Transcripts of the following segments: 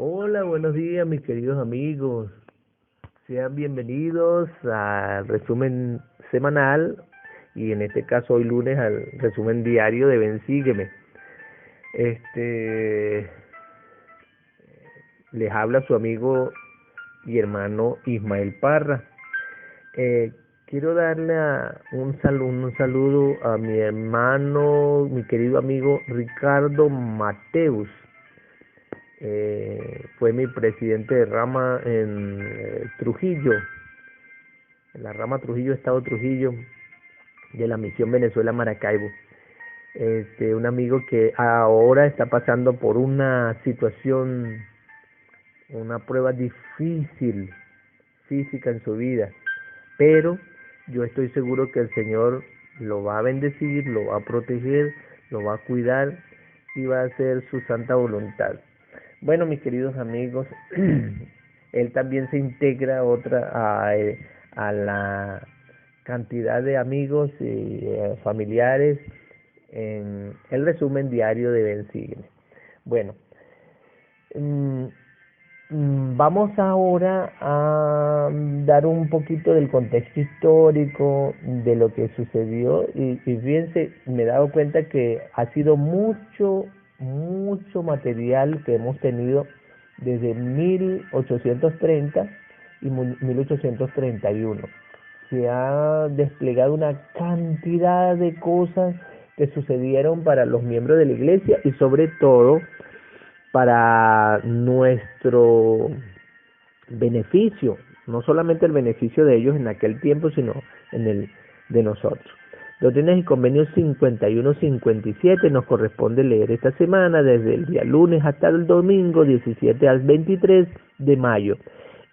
Hola, buenos días, mis queridos amigos. Sean bienvenidos al resumen semanal y en este caso hoy lunes al resumen diario de Ven Sígueme. Este les habla su amigo y hermano Ismael Parra. Eh, Quiero darle un saludo a mi hermano, mi querido amigo Ricardo Mateus. Fue mi presidente de rama en Trujillo, en la rama Trujillo, Estado Trujillo, de la misión Venezuela Maracaibo. Un amigo que ahora está pasando por una situación, una prueba difícil física en su vida, pero yo estoy seguro que el Señor lo va a bendecir, lo va a proteger, lo va a cuidar y va a hacer su santa voluntad. Bueno, mis queridos amigos, él también se integra a la cantidad de amigos y familiares en el resumen diario de Ben Sígueme. Bueno, mm, vamos ahora a dar un poquito del contexto histórico de lo que sucedió y fíjense, me he dado cuenta que ha sido mucho material que hemos tenido desde 1830 y 1831. Se ha desplegado una cantidad de cosas que sucedieron para los miembros de la iglesia y sobre todo para nuestro beneficio, no solamente el beneficio de ellos en aquel tiempo, sino en el de nosotros. Doctrinas y Convenios 51-57 nos corresponde leer esta semana desde el día lunes hasta el domingo 17 al 23 de mayo.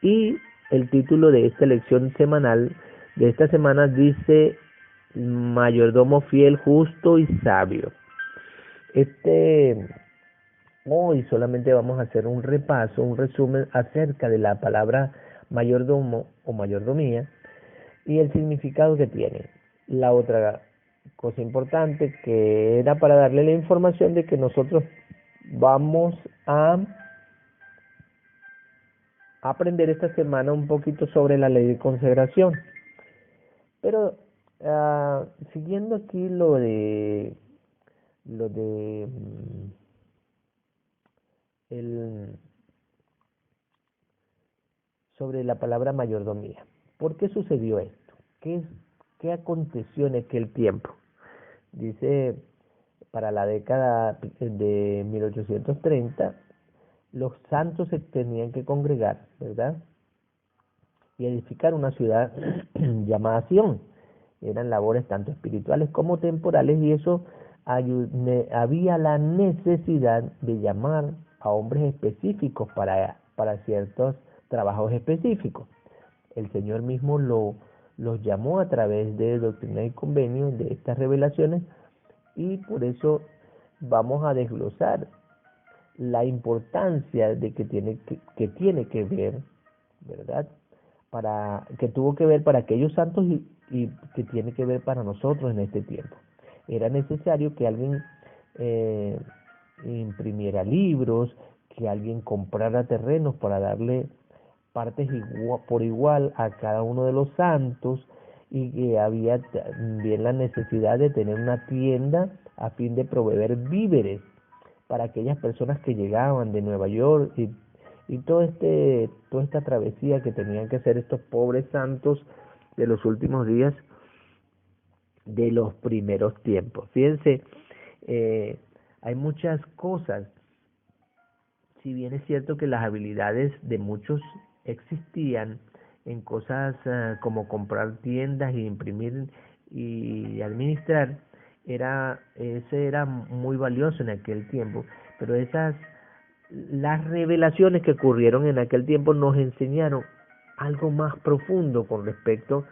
Y el título de esta lección semanal de esta semana dice Mayordomo fiel, justo y sabio. Hoy solamente vamos a hacer un repaso, un resumen acerca de la palabra mayordomo o mayordomía y el significado que tiene. La otra cosa importante que era para darle la información de que nosotros vamos a aprender esta semana un poquito sobre la ley de consagración. Pero siguiendo aquí lo de el sobre la palabra mayordomía. ¿Por qué sucedió esto? ¿Qué aconteció en aquel tiempo? Dice, para la década de 1830, los santos se tenían que congregar, ¿verdad? Y edificar una ciudad llamada Sion. Eran labores tanto espirituales como temporales y eso había la necesidad de llamar a hombres específicos para ciertos trabajos específicos. El Señor mismo los llamó a través de Doctrina y Convenio, de estas revelaciones, y por eso vamos a desglosar la importancia de que tiene que ver, ¿verdad? Que tuvo que ver para aquellos santos y que tiene que ver para nosotros en este tiempo. Era necesario que alguien eh, imprimiera libros, que alguien comprara terrenos para darle partes por igual a cada uno de los santos y que había también la necesidad de tener una tienda a fin de proveer víveres para aquellas personas que llegaban de Nueva York y toda esta travesía que tenían que hacer estos pobres santos de los últimos días de los primeros tiempos. Fíjense, eh, hay muchas cosas, si bien es cierto que las habilidades de muchos existían en cosas como comprar tiendas y imprimir y administrar, ese era muy valioso en aquel tiempo, pero las revelaciones que ocurrieron en aquel tiempo nos enseñaron algo más profundo con respecto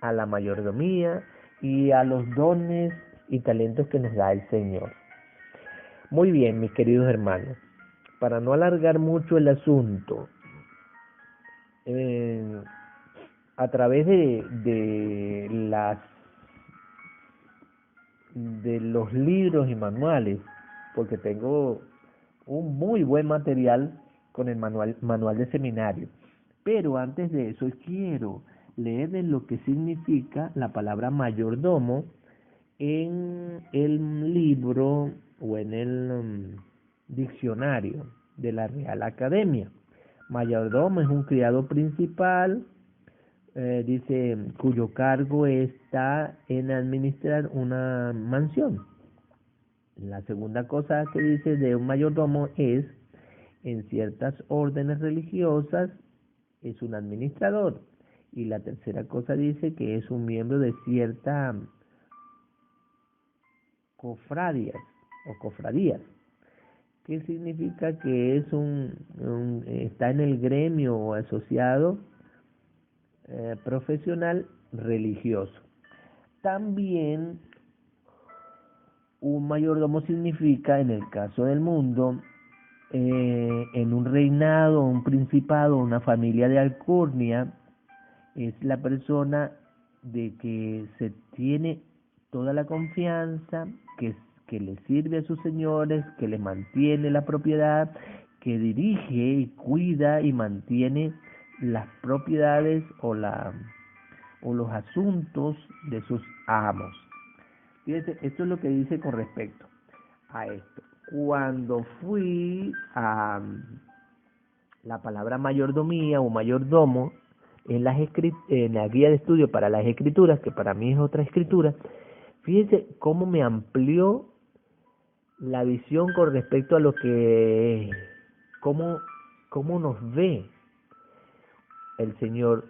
a la mayordomía y a los dones y talentos que nos da el Señor. Muy bien, mis queridos hermanos, para no alargar mucho el asunto, eh, a través de los libros y manuales, porque tengo un muy buen material con el manual de seminario. Pero antes de eso quiero leer de lo que significa la palabra mayordomo en el libro o en el diccionario de la Real Academia. Mayordomo es un criado principal, dice, cuyo cargo está en administrar una mansión. La segunda cosa que dice de un mayordomo es, en ciertas órdenes religiosas, es un administrador. Y la tercera cosa dice que es un miembro de cierta cofradías o cofradías. ¿Qué significa? Que es está en el gremio o asociado profesional religioso. También un mayordomo significa, en el caso del mundo, en un reinado, un principado, una familia de alcurnia, es la persona de que se tiene toda la confianza, que le sirve a sus señores, que le mantiene la propiedad, que dirige y cuida y mantiene las propiedades o los asuntos de sus amos. Fíjense, esto es lo que dice con respecto a esto. Cuando fui a la palabra mayordomía o mayordomo en la guía de estudio para las escrituras, que para mí es otra escritura, fíjense cómo me amplió la visión con respecto a lo que, cómo nos ve el Señor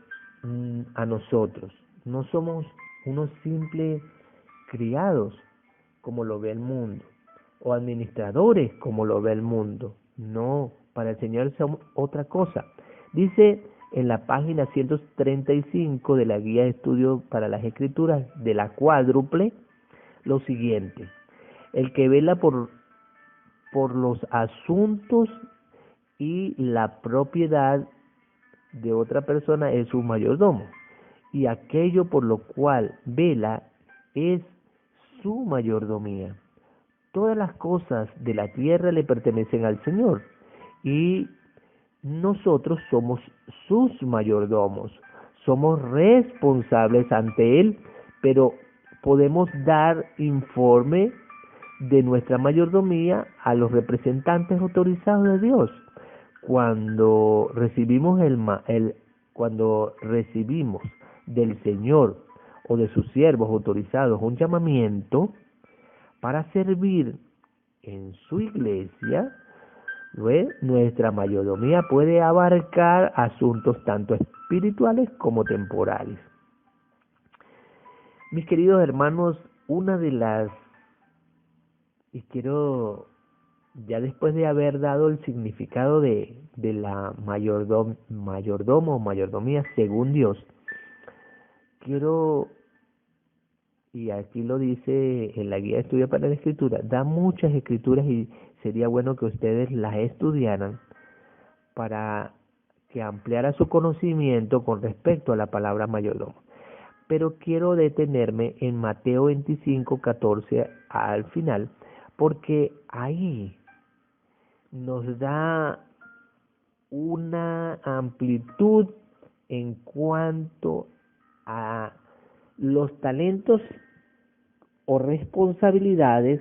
a nosotros. No somos unos simples criados como lo ve el mundo, o administradores como lo ve el mundo. No, para el Señor somos otra cosa. Dice en la página 135 de la guía de estudio para las escrituras de la cuádruple lo siguiente: el que vela por los asuntos y la propiedad de otra persona es su mayordomo, y aquello por lo cual vela es su mayordomía. Todas las cosas de la tierra le pertenecen al Señor, y nosotros somos sus mayordomos, somos responsables ante Él, pero podemos dar informe de nuestra mayordomía a los representantes autorizados de Dios. Cuando recibimos cuando recibimos del Señor o de sus siervos autorizados un llamamiento para servir en su iglesia, nuestra mayordomía puede abarcar asuntos tanto espirituales como temporales. Mis queridos hermanos, y quiero, ya después de haber dado el significado de la mayordomo o mayordomía según Dios, quiero, y aquí lo dice en la guía de estudio para la escritura, da muchas escrituras y sería bueno que ustedes las estudiaran para que ampliara su conocimiento con respecto a la palabra mayordomo. Pero quiero detenerme en Mateo 25, 14 al final, porque ahí nos da una amplitud en cuanto a los talentos o responsabilidades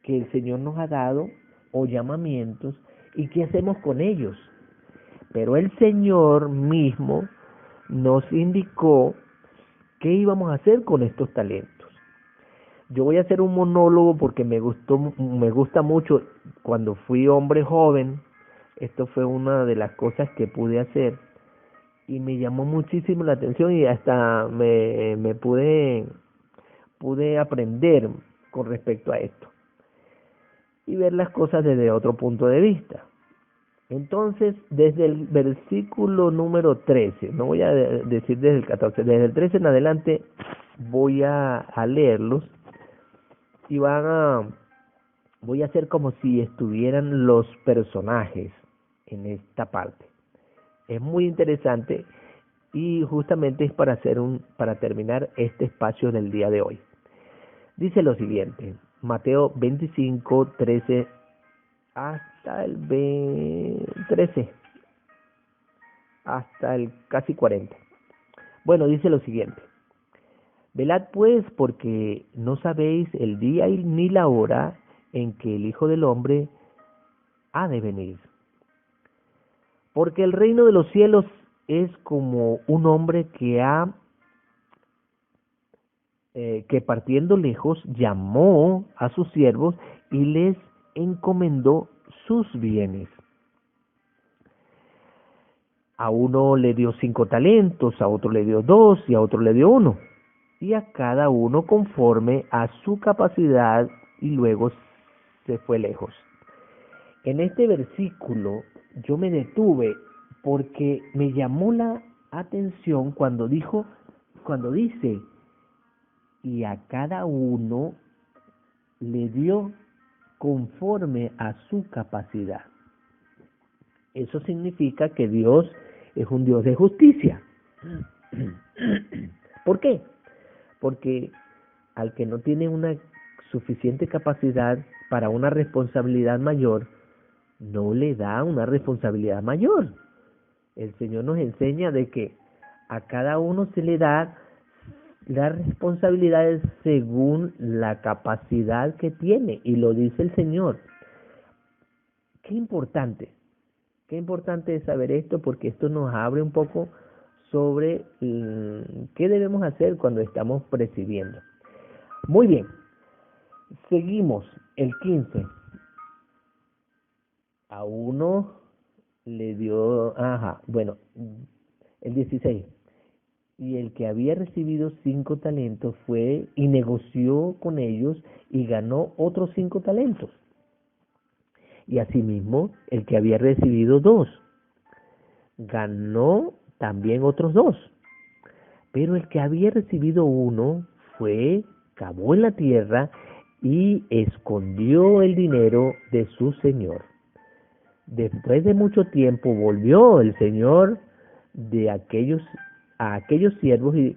que el Señor nos ha dado o llamamientos y qué hacemos con ellos. Pero el Señor mismo nos indicó qué íbamos a hacer con estos talentos. Yo voy a hacer un monólogo porque me gusta mucho. Cuando fui hombre joven, esto fue una de las cosas que pude hacer y me llamó muchísimo la atención, y hasta me pude aprender con respecto a esto y ver las cosas desde otro punto de vista. Entonces, desde el versículo número 13, no voy a decir desde el 14, desde el 13 en adelante voy a leerlos, y voy a hacer como si estuvieran los personajes en esta parte. Es muy interesante y justamente es para terminar este espacio del día de hoy. Dice lo siguiente, Mateo 25, 13 hasta el 13 hasta el casi 40. Bueno, dice lo siguiente: velad pues, porque no sabéis el día ni la hora en que el Hijo del Hombre ha de venir. Porque el reino de los cielos es como un hombre que partiendo lejos llamó a sus siervos y les encomendó sus bienes. A uno le dio 5 talentos, a otro le dio 2 y a otro le dio 1, y a cada uno conforme a su capacidad, y luego se fue lejos. En este versículo yo me detuve porque me llamó la atención cuando dice, y a cada uno le dio conforme a su capacidad. Eso significa que Dios es un Dios de justicia. ¿Por qué? Porque al que no tiene una suficiente capacidad para una responsabilidad mayor, no le da una responsabilidad mayor. El Señor nos enseña de que a cada uno se le da las responsabilidades según la capacidad que tiene, y lo dice el Señor. Qué importante es saber esto, porque esto nos abre un poco sobre qué debemos hacer cuando estamos presidiendo. Muy bien, seguimos el 15. A uno le dio, el 16. Y el que había recibido 5 talentos fue y negoció con ellos y ganó otros 5 talentos. Y asimismo, el que había recibido 2 ganó también otros 2. Pero el que había recibido 1 fue, cavó en la tierra y escondió el dinero de su señor. Después de mucho tiempo volvió el señor a aquellos siervos e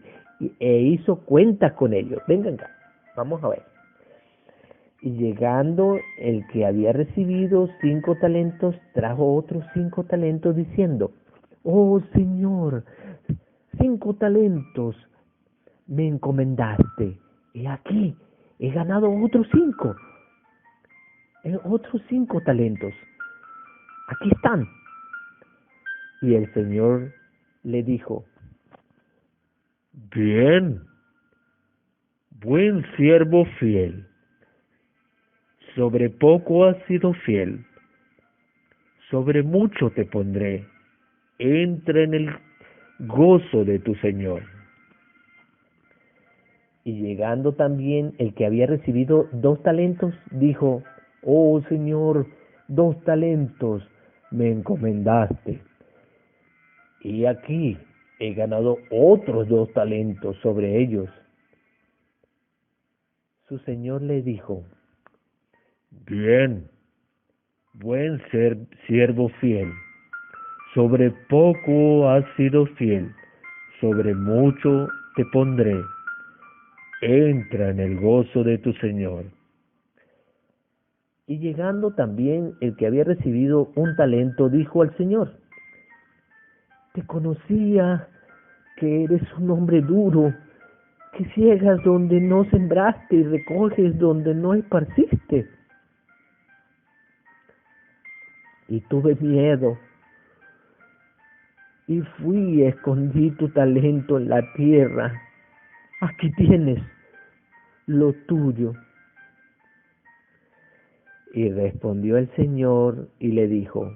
hizo cuentas con ellos. Vengan acá, vamos a ver. Y llegando el que había recibido 5 talentos, trajo otros 5 talentos diciendo, oh Señor, 5 talentos me encomendaste, y aquí he ganado otros 5 talentos, aquí están. Y el Señor le dijo, bien, buen siervo fiel, sobre poco has sido fiel, sobre mucho te pondré, entra en el gozo de tu Señor. Y llegando también el que había recibido 2 talentos, dijo, oh Señor, 2 talentos me encomendaste, y aquí he ganado otros 2 talentos sobre ellos. Su Señor le dijo, bien, buen siervo fiel, sobre poco has sido fiel, sobre mucho te pondré, entra en el gozo de tu Señor. Y llegando también el que había recibido 1 talento, dijo al Señor, te conocía que eres un hombre duro, que ciegas donde no sembraste y recoges donde no esparciste. Y tuve miedo, y fui y escondí tu talento en la tierra. Aquí tienes lo tuyo. Y respondió el Señor y le dijo,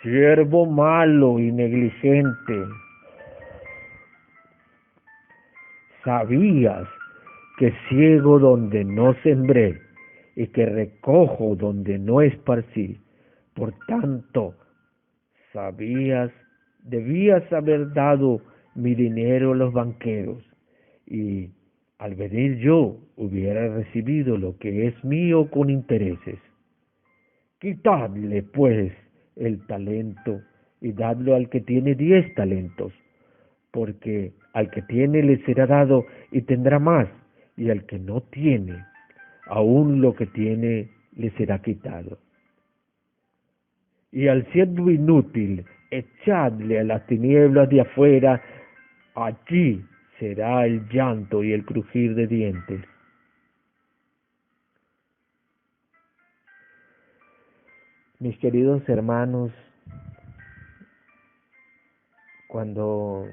siervo malo y negligente, sabías que ciego donde no sembré y que recojo donde no esparcí. Por tanto, debías haber dado mi dinero a los banqueros, y al venir yo hubiera recibido lo que es mío con intereses. Quitadle pues el talento y dadlo al que tiene 10 talentos, porque al que tiene le será dado y tendrá más, y al que no tiene, aún lo que tiene le será quitado. y al siervo inútil echadle a las tinieblas de afuera, allí será el llanto y el crujir de dientes. Mis queridos hermanos, cuando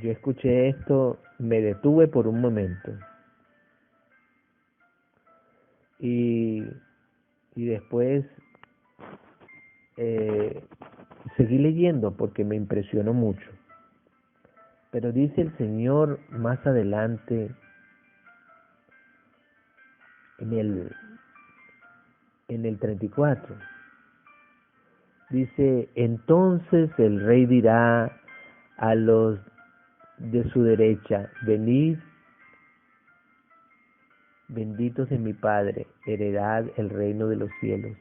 yo escuché esto, me detuve por un momento y después seguí leyendo porque me impresionó mucho. Pero dice el Señor más adelante en el 34, dice: entonces el rey dirá a los de su derecha: venid, benditos de mi Padre, heredad el reino de los cielos.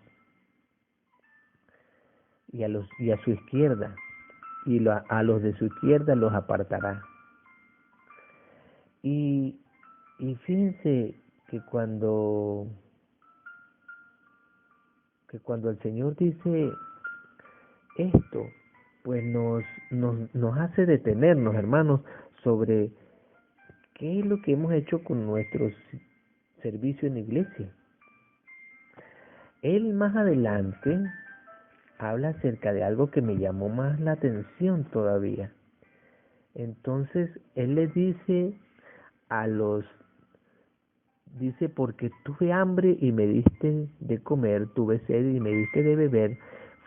Y a su izquierda, a los de su izquierda los apartará. Y fíjense que cuando el Señor dice esto, pues nos hace detenernos, hermanos, sobre qué es lo que hemos hecho con nuestro servicio en la iglesia. Él más adelante habla acerca de algo que me llamó más la atención todavía. Entonces, él le dice dice: porque tuve hambre y me diste de comer, tuve sed y me diste de beber,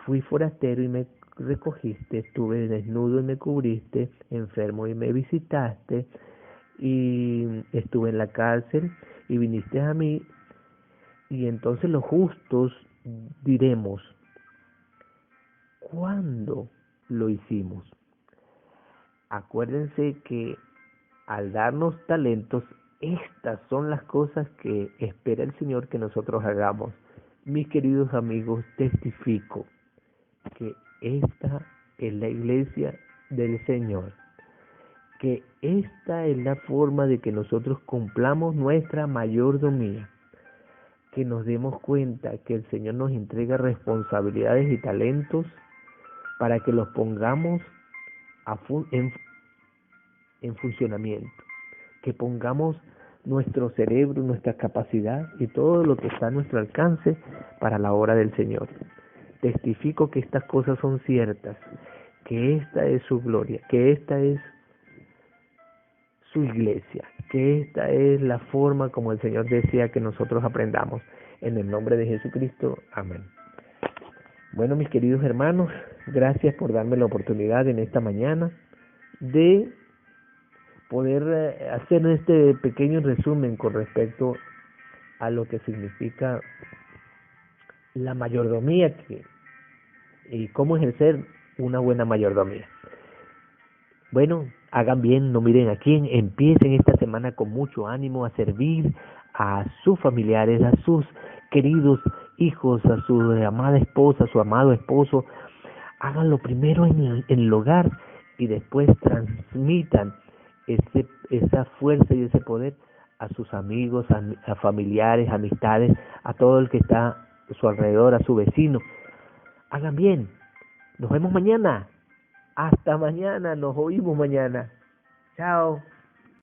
fui forastero y me recogiste, estuve desnudo y me cubriste, enfermo y me visitaste, y estuve en la cárcel y viniste a mí. Y entonces los justos diremos: ¿cuándo lo hicimos? Acuérdense que al darnos talentos, estas son las cosas que espera el Señor que nosotros hagamos. Mis queridos amigos, testifico que esta es la iglesia del Señor, que esta es la forma de que nosotros cumplamos nuestra mayordomía, que nos demos cuenta que el Señor nos entrega responsabilidades y talentos para que los pongamos en funcionamiento, que pongamos nuestro cerebro, nuestra capacidad y todo lo que está a nuestro alcance para la obra del Señor. Testifico que estas cosas son ciertas, que esta es su gloria, que esta es su iglesia, que esta es la forma como el Señor desea que nosotros aprendamos. En el nombre de Jesucristo, amén. Bueno, mis queridos hermanos, gracias por darme la oportunidad en esta mañana de poder hacer este pequeño resumen con respecto a lo que significa la mayordomía y cómo ejercer una buena mayordomía. Bueno, hagan bien, no miren a quién, empiecen esta semana con mucho ánimo a servir a sus familiares, a sus queridos hijos, a su amada esposa, a su amado esposo. Háganlo primero en el hogar y después transmitan esa fuerza y ese poder a sus amigos, a familiares, amistades, a todo el que está a su alrededor, a su vecino. Hagan bien. Nos vemos mañana. Hasta mañana. Nos oímos mañana. Chao.